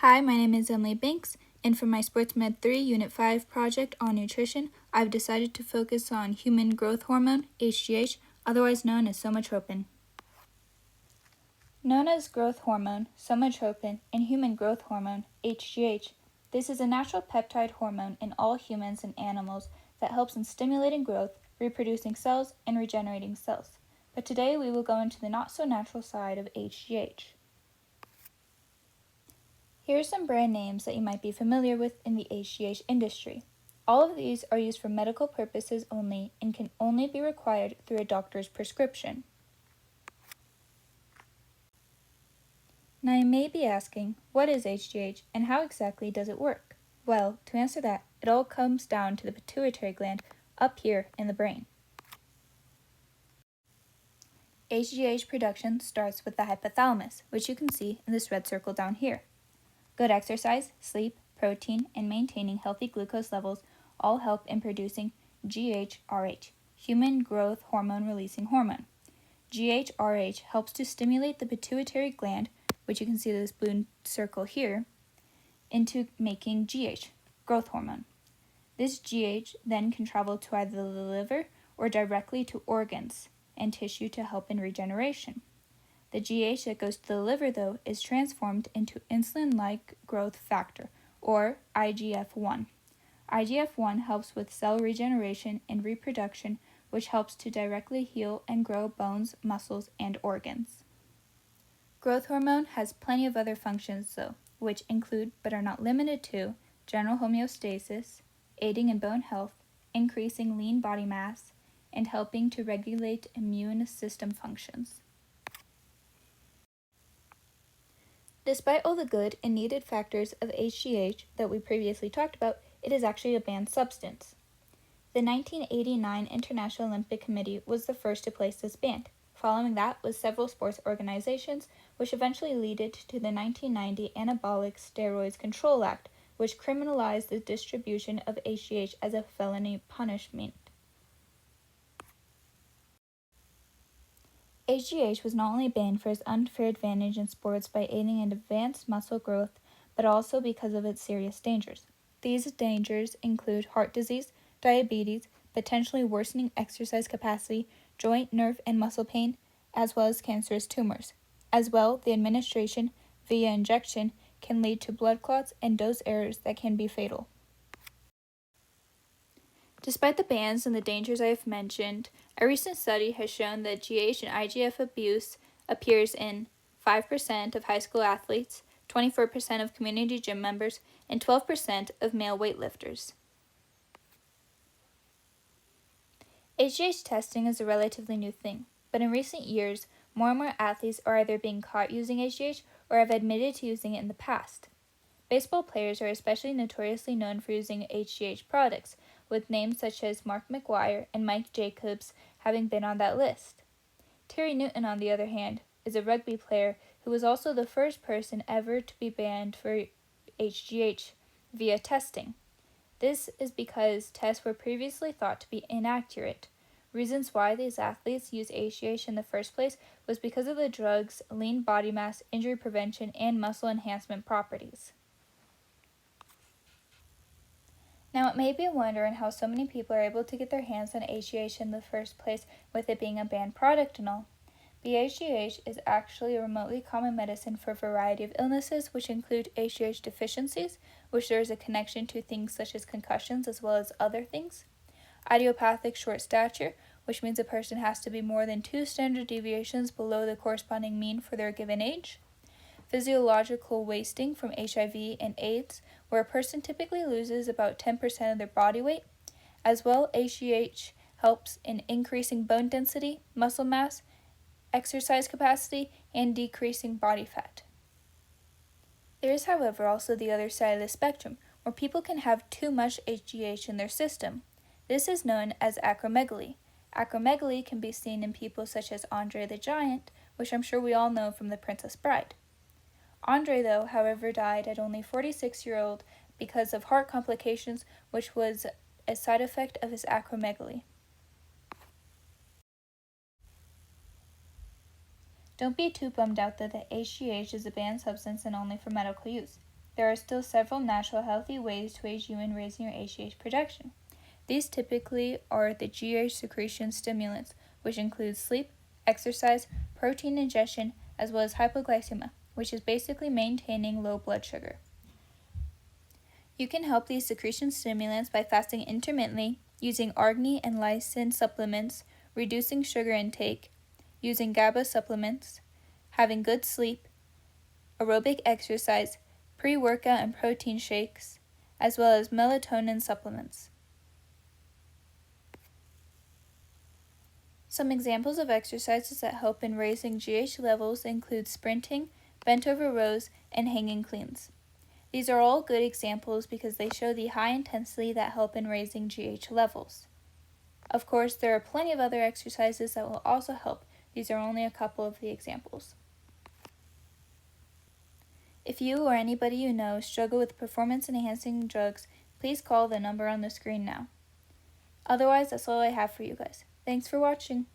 Hi, my name is Emily Banks, and for my Sports Med 3 Unit 5 project on nutrition, I've decided to focus on human growth hormone, HGH, otherwise known as somatropin. Known as growth hormone, somatropin, and human growth hormone, HGH, this is a natural peptide hormone in all humans and animals that helps in stimulating growth, reproducing cells, and regenerating cells. But today we will go into the not-so-natural side of HGH. Here are some brand names that you might be familiar with in the HGH industry. All of these are used for medical purposes only and can only be required through a doctor's prescription. Now you may be asking, what is HGH and how exactly does it work? Well, to answer that, it all comes down to the pituitary gland up here in the brain. HGH production starts with the hypothalamus, which you can see in this red circle down here. Good exercise, sleep, protein, and maintaining healthy glucose levels all help in producing GHRH, human growth hormone releasing hormone. GHRH helps to stimulate the pituitary gland, which you can see this blue circle here, into making GH, growth hormone. This GH then can travel to either the liver or directly to organs and tissue to help in regeneration. The GH that goes to the liver, though, is transformed into insulin-like growth factor, or IGF-1. IGF-1 helps with cell regeneration and reproduction, which helps to directly heal and grow bones, muscles, and organs. Growth hormone has plenty of other functions, though, which include, but are not limited to, general homeostasis, aiding in bone health, increasing lean body mass, and helping to regulate immune system functions. Despite all the good and needed factors of HGH that we previously talked about, it is actually a banned substance. The 1989 International Olympic Committee was the first to place this ban. Following that was several sports organizations, which eventually led to the 1990 Anabolic Steroids Control Act, which criminalized the distribution of HGH as a felony punishment. HGH was not only banned for its unfair advantage in sports by aiding in advanced muscle growth, but also because of its serious dangers. These dangers include heart disease, diabetes, potentially worsening exercise capacity, joint, nerve, and muscle pain, as well as cancerous tumors. As well, the administration via injection can lead to blood clots and dose errors that can be fatal. Despite the bans and the dangers I have mentioned, a recent study has shown that GH and IGF abuse appears in 5% of high school athletes, 24% of community gym members, and 12% of male weightlifters. HGH testing is a relatively new thing, but in recent years, more and more athletes are either being caught using HGH or have admitted to using it in the past. Baseball players are especially notoriously known for using HGH products, with names such as Mark McGwire and Mike Jacobs having been on that list. Terry Newton, on the other hand, is a rugby player who was also the first person ever to be banned for HGH via testing. This is because tests were previously thought to be inaccurate. Reasons why these athletes used HGH in the first place was because of the drug's lean body mass, injury prevention, and muscle enhancement properties. Now, it may be a wonder in how so many people are able to get their hands on HGH in the first place, with it being a banned product and all. But HGH is actually a remotely common medicine for a variety of illnesses, which include HGH deficiencies, which there is a connection to things such as concussions as well as other things. Idiopathic short stature, which means a person has to be more than 2 standard deviations below the corresponding mean for their given age. Physiological wasting from HIV and AIDS, where a person typically loses about 10% of their body weight. As well, HGH helps in increasing bone density, muscle mass, exercise capacity, and decreasing body fat. There is, however, also the other side of the spectrum, where people can have too much HGH in their system. This is known as acromegaly. Acromegaly can be seen in people such as Andre the Giant, which I'm sure we all know from The Princess Bride. Andre, though, however, died at only 46-year-old because of heart complications, which was a side effect of his acromegaly. Don't be too bummed out that the HGH is a banned substance and only for medical use. there are still several natural healthy ways to aid you in raising your HGH production. These typically are the GH secretion stimulants, which include sleep, exercise, protein ingestion, as well as hypoglycemia, which is basically maintaining low blood sugar. You can help these secretion stimulants by fasting intermittently, using arginine and lysine supplements, reducing sugar intake, using GABA supplements, having good sleep, aerobic exercise, pre-workout and protein shakes, as well as melatonin supplements. Some examples of exercises that help in raising GH levels include sprinting, bent over rows, and hanging cleans. These are all good examples because they show the high intensity that help in raising GH levels. Of course, there are plenty of other exercises that will also help. These are only a couple of the examples. If you or anybody you know struggle with performance-enhancing drugs, please call the number on the screen now. Otherwise, that's all I have for you guys. Thanks for watching.